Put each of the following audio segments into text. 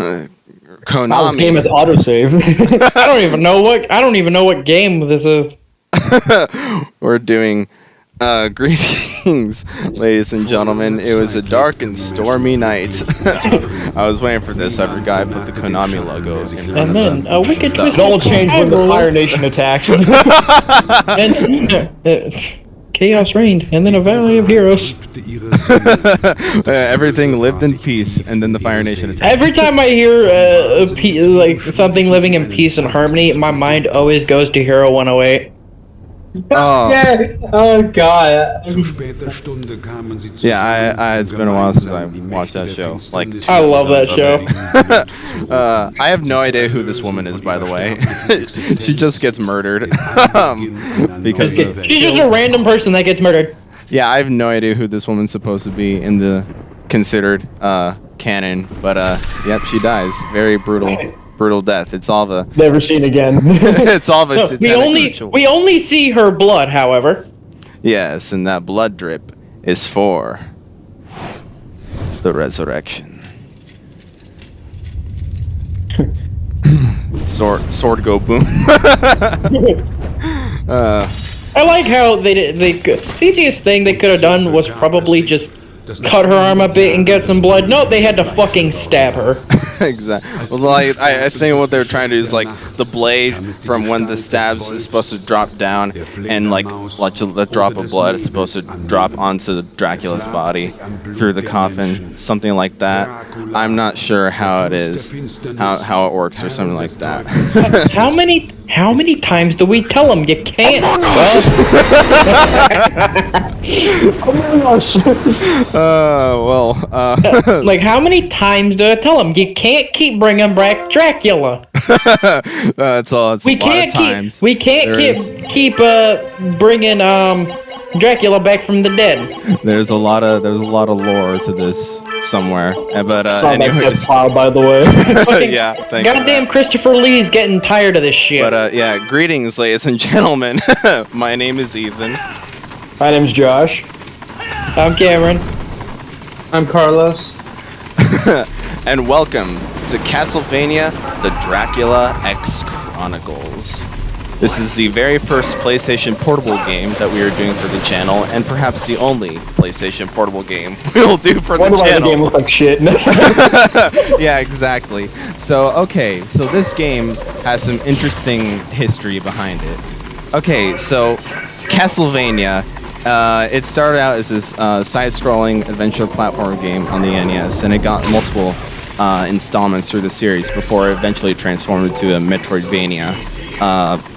Konami. Wow, this game is autosave. I don't even know what game this is. We're doing greetings, ladies and gentlemen. It was a dark and stormy night. I was waiting for this. I forgot I put the Konami logo in front And then a wicked stuff. twist. It all changed when the Fire Nation attacked. And chaos reigned, and then a valley of heroes. Everything lived in peace, and then the Fire Nation attacked. Every time I hear like something living in peace and harmony, my mind always goes to Hero 108. Oh. Yeah. Oh god. Yeah, it's been a while since I watched that show. Like, I love that show. I have no idea who this woman is, by the way. She just gets murdered because of. She's just a random person that gets murdered. Yeah, I have no idea who this woman's supposed to be in the considered canon, but yep, she dies. Very brutal death. It's all the Never seen again. it's all the We only see her blood, however. Yes, and that blood drip is for the resurrection. Sword go boom. I like how the easiest thing they could have done was probably just cut her arm a bit and get some blood. Nope, they had to fucking stab her. Exactly. Well, like I think what they're trying to do is like the blade from when the stabs is supposed to drop down, and like the drop of blood is supposed to drop onto Dracula's body through the coffin, something like that. I'm not sure how it is, how it works or something like that. How many times do we tell them you can't? Like how many times do I tell them you can't keep bringing back Dracula? That's all. It's We a lot can't of times. keep bringing Dracula back from the dead. There's a lot of lore to this somewhere. But Saw that anyways, plow, by the way. yeah, thanks. for Goddamn that. Christopher Lee's getting tired of this shit. But yeah, greetings, ladies and gentlemen. My name is Ethan. My name's Josh. I'm Cameron. I'm Carlos. And welcome to Castlevania: The Dracula X Chronicles. This is the very first PlayStation Portable game that we are doing for the channel, and perhaps the only PlayStation Portable game we will do for the Wonder why the game channel. looks like shit. Yeah, exactly. So, okay, so this game has some interesting history behind it. Okay, so Castlevania, it started out as this side-scrolling adventure platform game on the NES, and it got multiple installments through the series before it eventually transformed into a Metroidvania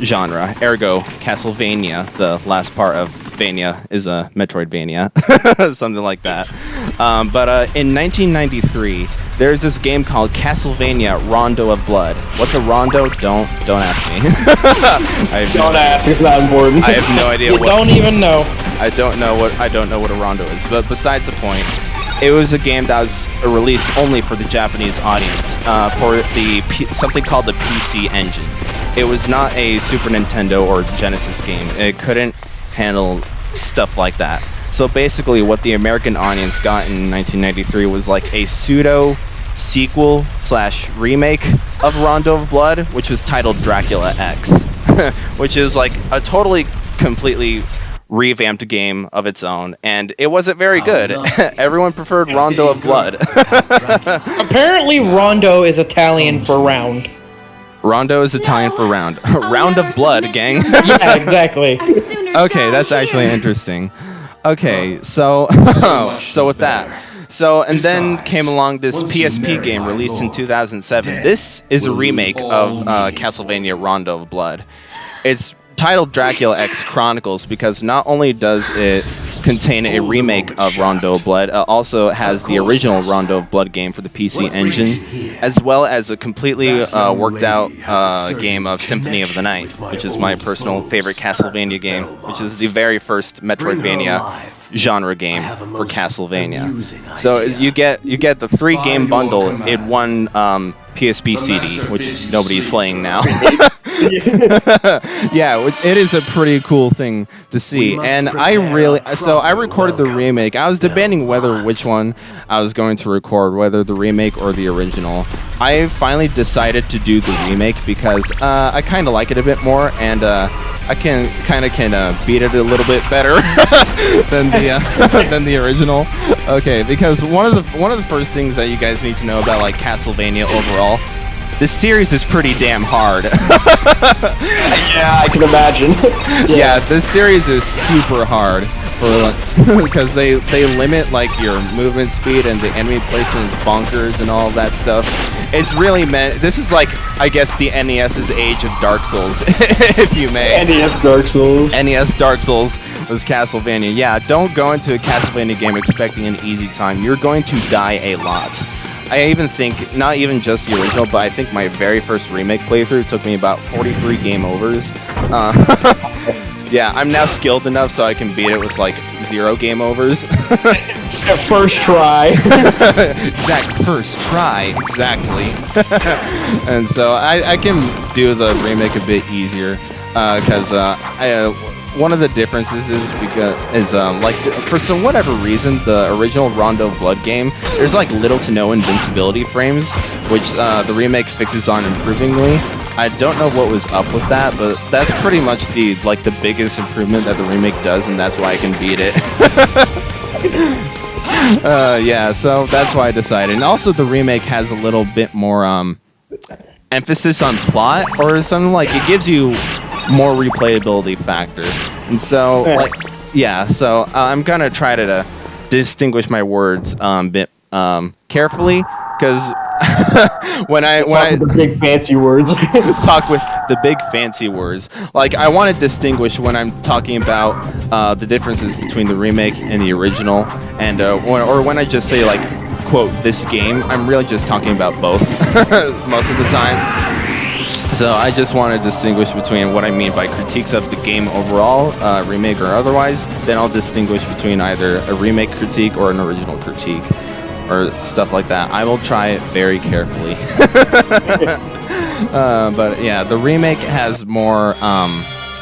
genre. Ergo, Castlevania, the last part of Vania, is a Metroidvania, something like that. But in 1993, there's this game called Castlevania: Rondo of Blood. What's a rondo? Don't ask me. Don't ask. It's not important. I have no idea You what. don't even know. I don't know what a rondo is. But besides the point, it was a game that was released only for the Japanese audience for something called the PC Engine. It was not a Super Nintendo or Genesis game. It couldn't handle stuff like that. So basically, what the American audience got in 1993 was like a pseudo sequel / remake of Rondo of Blood, which was titled Dracula X, which is like a totally, completely revamped game of its own, and it wasn't very good. Everyone preferred Rondo of Blood. Apparently, Rondo is Italian for round. Rondo is Italian for round. Round of blood, gang. Yeah, exactly. Okay, that's actually interesting. Okay, so so with that. So, and then came along this PSP game released in 2007. This is a remake of Castlevania Rondo of Blood. It's titled Dracula X Chronicles because not only does it contain a remake of Rondo of Blood, also has the original Rondo of Blood game for the PC Engine, as well as a completely worked out game of Symphony of the Night, which is my personal favorite Castlevania game, which is the very first Metroidvania genre game for Castlevania. So you get the 3-game bundle in one PSP CD, which nobody's playing now. Yeah, it is a pretty cool thing to see. And I recorded the remake. I was debating which one I was going to record, whether the remake or the original. I finally decided to do the remake because I kind of like it a bit more, and I can beat it a little bit better than the original. Okay, because one of the first things that you guys need to know about like Castlevania overall, this series is pretty damn hard. Yeah, I can imagine. Yeah, this series is super hard because they limit like your movement speed and the enemy placement is bonkers and all that stuff. It's really meant. This is like, I guess, the NES's age of Dark Souls, if you may. NES Dark Souls. NES Dark Souls was Castlevania. Yeah, don't go into a Castlevania game expecting an easy time. You're going to die a lot. I even think, not even just the original, but I think my very first remake playthrough took me about 43 game overs. Yeah, I'm now skilled enough so I can beat it with like 0 game overs. First try. First try, exactly. And so I can do the remake a bit easier because one of the differences is like for some whatever reason the original Rondo of Blood game, there's like little to no invincibility frames, which the remake fixes on improvingly. I don't know what was up with that, but that's pretty much the biggest improvement that the remake does, and that's why I can beat it. Yeah, so that's why I decided. And also the remake has a little bit more emphasis on plot or something, like it gives you more replayability factor. And so so I'm gonna try to distinguish my words a bit carefully, because when I the big fancy words. talk with the big fancy words, like I want to distinguish when I'm talking about the differences between the remake and the original, and when I just say like, quote, this game, I'm really just talking about both most of the time. So I just want to distinguish between what I mean by critiques of the game overall, remake or otherwise. Then I'll distinguish between either a remake critique or an original critique, or stuff like that. I will try it very carefully. But yeah, the remake has more,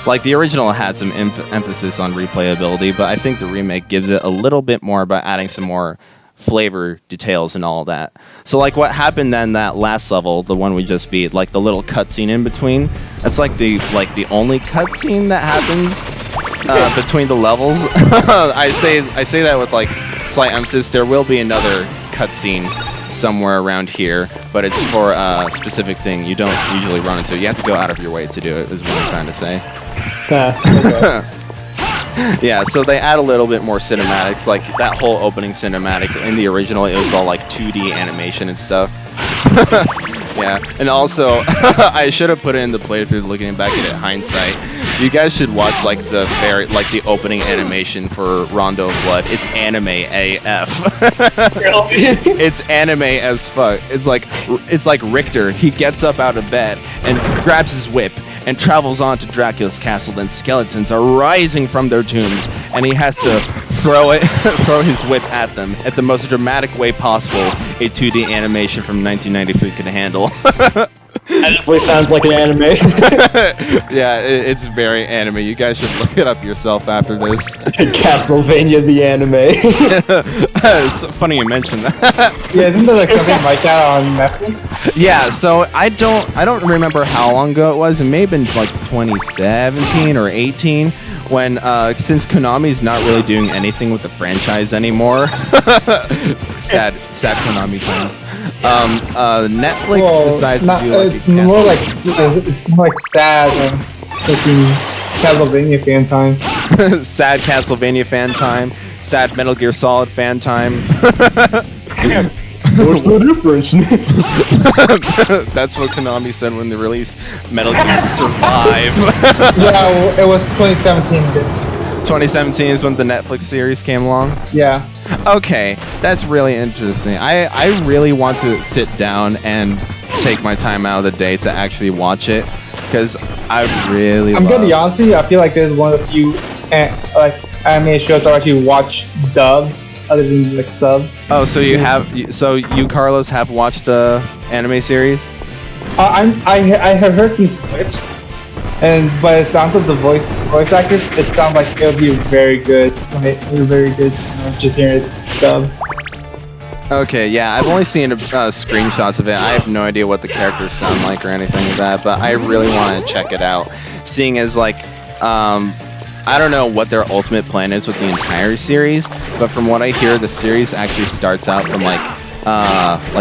like the original had some emphasis on replayability, but I think the remake gives it a little bit more by adding some more flavor details and all that. So like what happened then that last level, the one we just beat, like the little cutscene in between, that's like the only cutscene that happens between the levels. I say that with like slight emphasis. There will be another cutscene somewhere around here, but it's for a specific thing you don't usually run into. You have to go out of your way to do it, is what I'm trying to say. Okay. Yeah, so they add a little bit more cinematics, like that whole opening cinematic. In the original, it was all like 2D animation and stuff. Yeah, and also, I should have put it in the playthrough looking back at it hindsight. You guys should watch like the opening animation for Rondo of Blood. It's anime AF. It's anime as fuck. It's like Richter. He gets up out of bed and grabs his whip and travels on to Dracula's castle. Then skeletons are rising from their tombs, and he has to throw his whip at them at the most dramatic way possible a 2D animation from 1993 could handle. That definitely sounds like an anime. Yeah, it's very anime. You guys should look it up yourself after this. Castlevania the anime. It's funny you mentioned that. Yeah, isn't there like something like that on Netflix? Yeah, so I don't remember how long ago it was. It may have been like 2017 or 18 when since Konami's not really doing anything with the franchise anymore. sad Konami times. Netflix decides to do like it's more like sad and fucking Castlevania fan time. Sad Castlevania fan time. Sad Metal Gear Solid fan time. What's the difference? That's what Konami said when they released Metal Gear Survive. Yeah, it was 2017. 2017 is when the Netflix series came along. Yeah. Okay, that's really interesting. I really want to sit down and take my time out of the day to actually watch it, because I'm gonna be honest with you, I feel like there's one of the few anime shows I actually watch dubbed other than like sub. Oh, so you Carlos have watched the anime series? I have heard some clips And by the sound of the voice actors, it sounds like it'll be very good. Very good. Just hearing it dubbed. Okay, yeah, I've only seen screenshots of it. I have no idea what the characters sound like or anything like that, but I really want to check it out. Seeing as, like, I don't know what their ultimate plan is with the entire series, but from what I hear, the series actually starts out from, like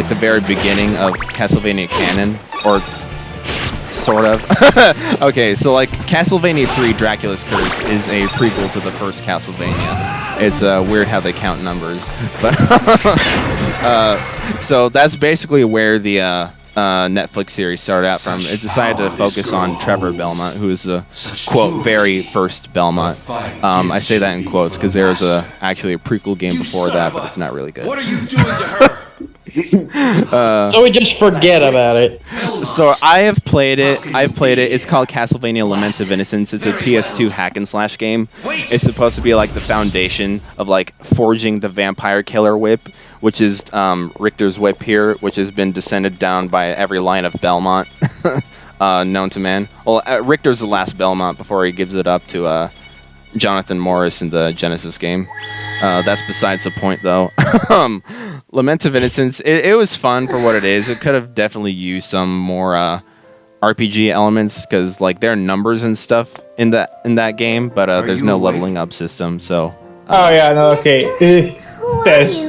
the very beginning of Castlevania canon, or sort of. Okay, so, like, Castlevania 3 Dracula's Curse is a prequel to the first Castlevania. It's weird how they count numbers, but so that's basically where the Netflix series started out from. It decided to focus on Trevor Belmont, who is the quote very first Belmont. I say that in quotes because there was actually a prequel game before that, but it's not really good. What are you doing to her? So we just forget about it. So I've played it. It's called Castlevania Laments of Innocence. It's a PS2 hack and slash game. It's supposed to be like the foundation of like forging the vampire killer whip, which is Richter's whip here, which has been descended down by every line of Belmont known to man. Well, Richter's the last Belmont before he gives it up to Jonathan Morris in the Genesis game. That's besides the point, though. Lament of Innocence, it was fun for what it is. It could have definitely used some more RPG elements, because like there are numbers and stuff in that game, but there's no leveling up system. So. Oh yeah, no, okay.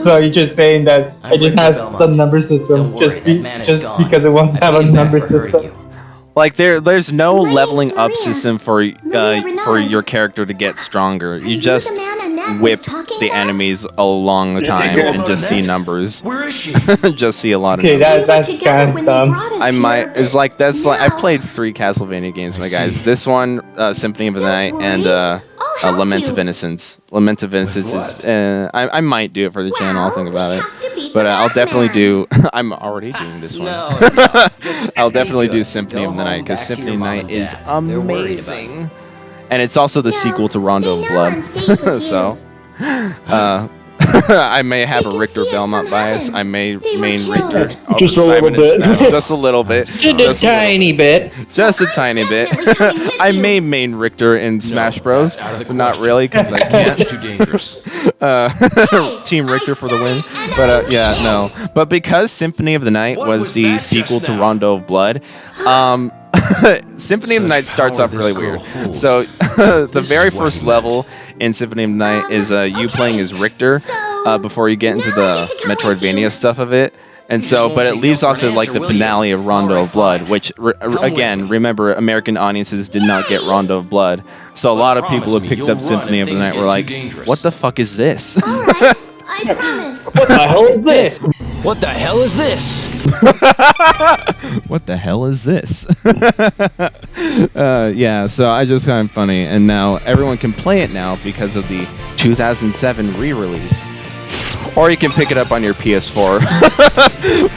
So you're just saying that it just has the number system just because it won't have a number system. Like there's no leveling up system for your character to get stronger. You just whip the enemies along the time and just see numbers. Where is she? Just see a lot of Okay, numbers. that's kind of dumb. I've played 3 Castlevania games, my guys. This one, Symphony of the Night, and Lament of Innocence. Lament of Innocence is I might do it for the channel. I'll think about it, but I'll definitely do. I'm already doing this one. I'll definitely do Symphony of the Night because Symphony of the Night is amazing. And it's also the sequel to Rondo of Blood. So, I may have a Richter Belmont bias. I may main Richter over Just a Simon little and bit. Smash. Just a little bit. Just a tiny bit. Just a tiny bit. I may main Richter in Smash Bros. But not really, because I can't. Too dangerous. Team Richter for the win. But yeah, no. But because Symphony of the Night was the sequel to Rondo of Blood, Symphony of the Night starts off really weird. So the very first level in Symphony of the Night is you playing as Richter before you get into the Metroidvania stuff of it. And so, but it leaves off to like the finale of Rondo of Blood, which again, remember, American audiences did not get Rondo of Blood. So a lot of people who picked up Symphony of the Night were like, "What the fuck is this?" I promise. What the hell is this? What the hell is this? What the hell is this? Yeah, so I just found it funny, and now everyone can play it now because of the 2007 re-release. Or you can pick it up on your PS4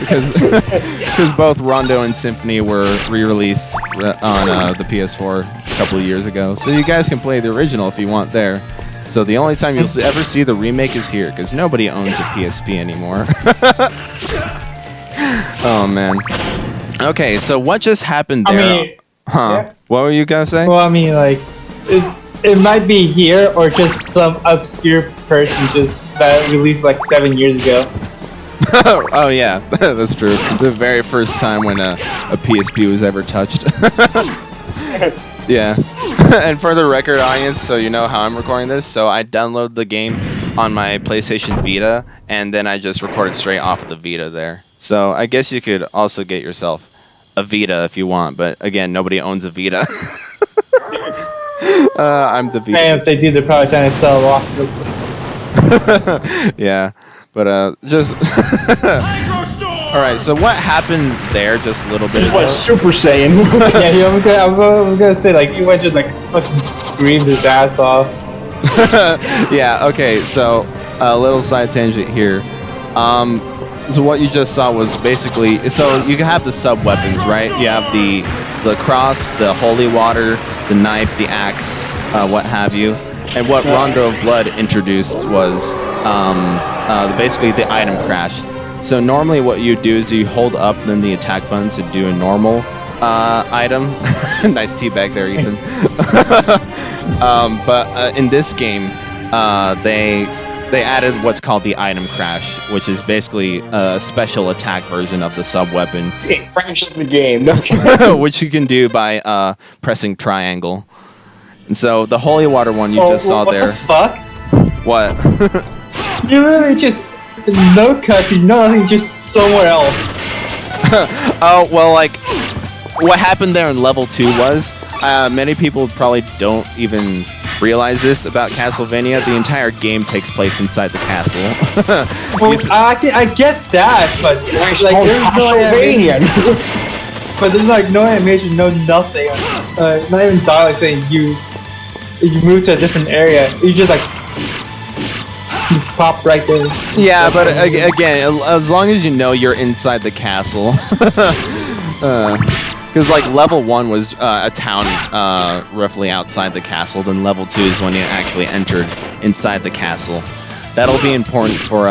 because both Rondo and Symphony were re-released on the PS4 a couple of years ago. So you guys can play the original if you want there. So the only time you'll ever see the remake is here because nobody owns a PSP anymore. Oh man. Okay, so what just happened there? I mean, huh? yeah. What were you gonna say? Well, I mean, like, it might be here or just some obscure person that released like 7 years ago. Oh yeah, that's true. The very first time when a PSP was ever touched. Yeah. And for the record, audience, so you know how I'm recording this, so I download the game on my PlayStation Vita, and then I just record it straight off of the Vita there. So I guess you could also get yourself a Vita if you want, but again, nobody owns a Vita. I'm the Vita. And if they do, they're probably trying to sell it off. Yeah, but just... Alright, so what happened there just a little bit ago? What, Super Saiyan? Yeah, I was gonna say, like, he went just like fucking screamed his ass off. Yeah, okay, so a little side tangent here. So what you just saw was basically, so you have the sub-weapons, right? You have the cross, the holy water, the knife, the axe, what have you. And what Rondo of Blood introduced was basically the item crash. So normally what you do is you hold up then the attack button to do a normal item. Nice teabag there, Ethan. But in this game, they added what's called the item crash, which is basically a special attack version of the sub weapon. It crashes the game. Which you can do by pressing triangle. And so the holy water one you just saw there. What What? the fuck? You really just no cutting, nothing, just somewhere else. Oh, well, like, what happened there in level 2 was, many people probably don't even realize this about Castlevania. The entire game takes place inside the castle. Well, I get that, but like, there's no animation. But there's like no animation, no nothing. Not even dialogue saying you move to a different area. You just like you just pop right there. Yeah, but again, as long as you know you're inside the castle. Because like level 1 was a town roughly outside the castle, then level 2 is when you actually entered inside the castle. That'll be important for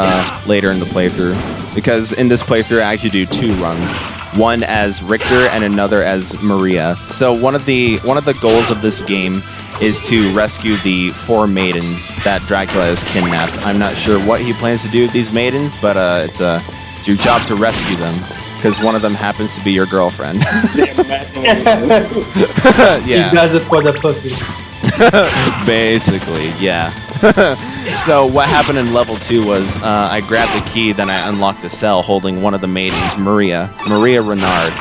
later in the playthrough, because in this playthrough I actually do 2 runs, one as Richter and another as Maria. So one of the goals of this game is to rescue the 4 maidens that Dracula has kidnapped. I'm not sure what he plans to do with these maidens, but it's your job to rescue them. Because one of them happens to be your girlfriend. Yeah. He does it for the pussy. Basically, yeah. So what happened in level 2 was I grabbed the key, then I unlocked a cell holding one of the maidens, Maria Renard.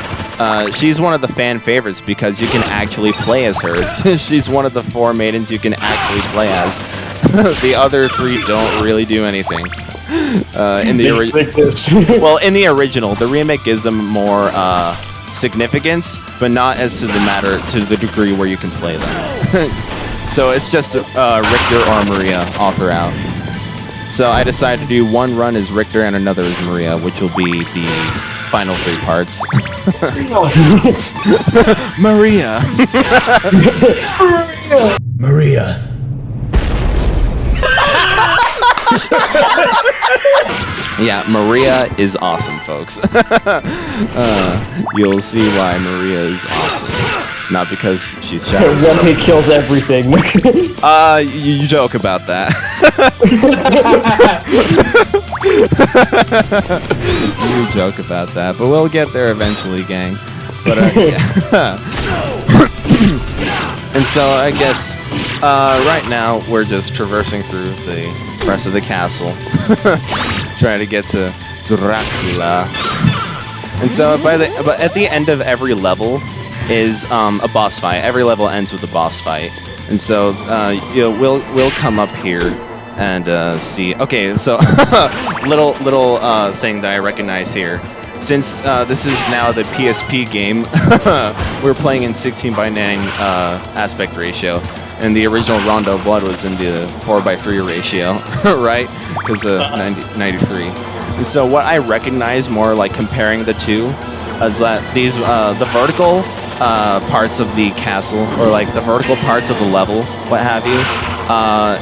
She's one of the fan favorites because you can actually play as her. She's one of the 4 maidens you can actually play as. The other 3 don't really do anything. In the well, in the original, the remake gives them more significance, but not as to the degree where you can play them. So it's just Richter or Maria all throughout. So I decided to do 1 run as Richter and another as Maria, which will be the final 3 parts. Maria. Maria. Yeah, Maria is awesome, folks. You'll see why Maria is awesome. Not because she's shadow. One hit kills everything. You joke about that. You joke about that, but we'll get there eventually, gang. But yeah. And so I guess right now we're just traversing through the rest of the castle, trying to get to Dracula. And so but at the end of every level is a boss fight. Every level ends with a boss fight. And so we'll come up here and see. Okay, so little thing that I recognize here. Since this is now the PSP game, we're playing in 16:9 aspect ratio, and the original Rondo Blood was in the 4:3 ratio, right? Because 93. And so what I recognize more, like comparing the two, is that these the vertical parts of the castle, or like the vertical parts of the level, what have you.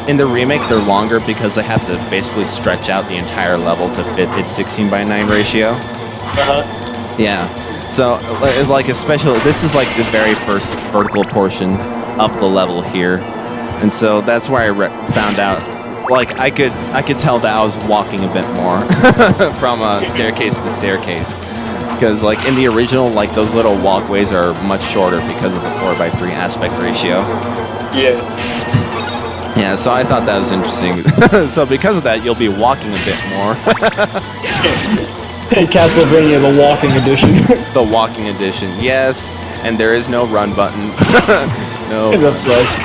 In the remake, they're longer because they have to basically stretch out the entire level to fit its 16:9 ratio. Yeah, so it's like especially this is like the very first vertical portion of the level here, and so that's where I found out. Like I could tell that I was walking a bit more from staircase to staircase, because like in the original, like those little walkways are much shorter because of the 4:3 aspect ratio. Yeah. Yeah, so I thought that was interesting. So because of that, you'll be walking a bit more. Castlevania, the walking edition. The walking edition, yes. And there is no run button. No. That sucks.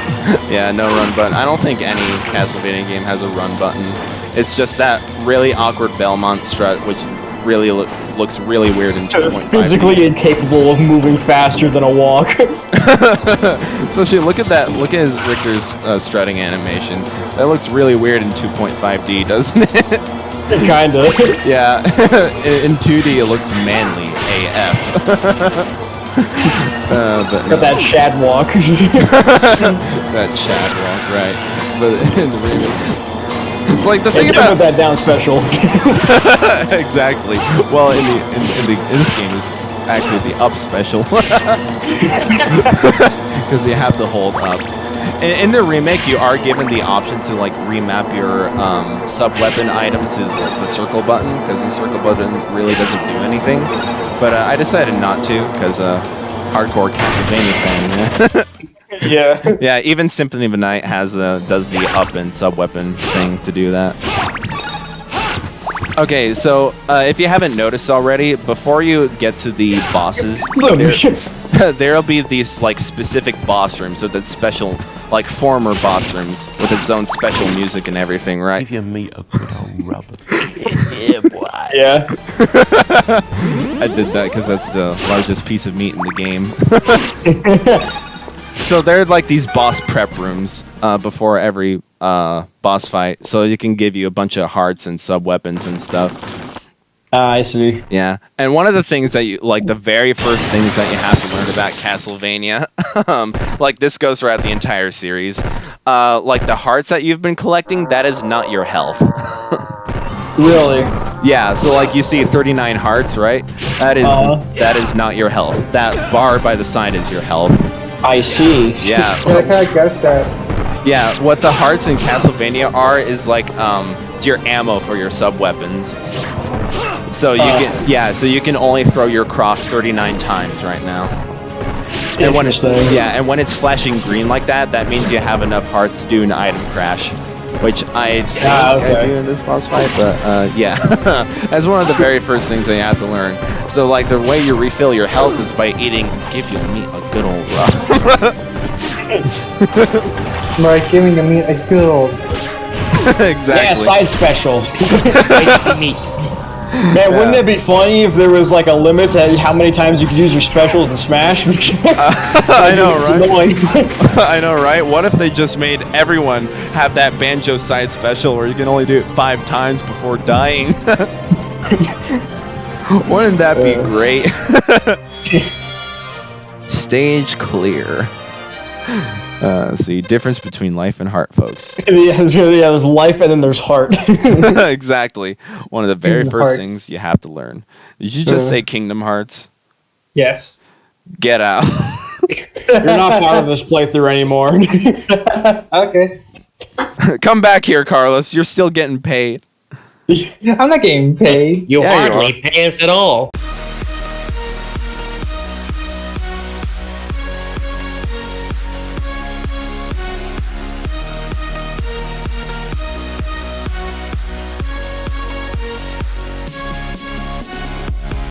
Yeah, no run button. I don't think any Castlevania game has a run button. It's just that really awkward Belmont strut, which really looks really weird in 2.5. Physically incapable of moving faster than a walk. Especially look at that. Look at Richter's strutting animation. That looks really weird in 2.5D, doesn't it? Kinda. Yeah. In 2D, it looks manly AF. But no. That Chad walk. That Chad walk, right? But in the remake, it's like the thing about that down special. Exactly. Well, in this game, actually the up special. Because you have to hold up. In the remake, you are given the option to like remap your sub-weapon item to like, the circle button, because the circle button really doesn't do anything. But I decided not to, because hardcore Castlevania fan. Yeah. Yeah, even Symphony of the Night has does the up and sub-weapon thing to do that. Okay, so if you haven't noticed already, before you get to the bosses, there'll be these like specific boss rooms with its special, like former boss rooms with its own special music and everything, right? Give your meat a good old rubber. Yeah, boy. Yeah. I did that because that's the largest piece of meat in the game. So they're like these boss prep rooms before every boss fight, so you can give you a bunch of hearts and sub weapons and stuff. I see. Yeah, and one of the things that you like, the very first things that you have to learn about Castlevania, like this goes throughout the entire series, like the hearts that you've been collecting, that is not your health. Really? Yeah, so like you see 39 hearts, right? That is not your health. That bar by the side is your health. I see. Yeah. I kind of guessed that. Yeah, what the hearts in Castlevania are is like it's your ammo for your sub weapons. So you can only throw your cross 39 times right now. And when it's when it's flashing green like that, that means you have enough hearts to do an item crash, which I think I do in this boss fight. But yeah, that's one of the very first things that you have to learn. So like the way you refill your health is by eating. Give your meat a good old rub. Right, giving the meat a good old. Exactly. Yeah, side specials. Spicy meat. Man, wouldn't it be funny if there was like a limit to how many times you could use your specials in Smash? I know, right? I know, right? What if they just made everyone have that banjo side special where you can only do it 5 times before dying? Wouldn't that be great? Stage clear. See, difference between life and heart, folks. Yeah, there's life and then there's heart. Exactly. One of the very first Hearts. things you have to learn. Did you just say Kingdom Hearts? Yes. Get out. You're not part of this playthrough anymore. Okay. Come back here, Carlos. You're still getting paid. I'm not getting paid. You Yeah, you hardly pay us at all.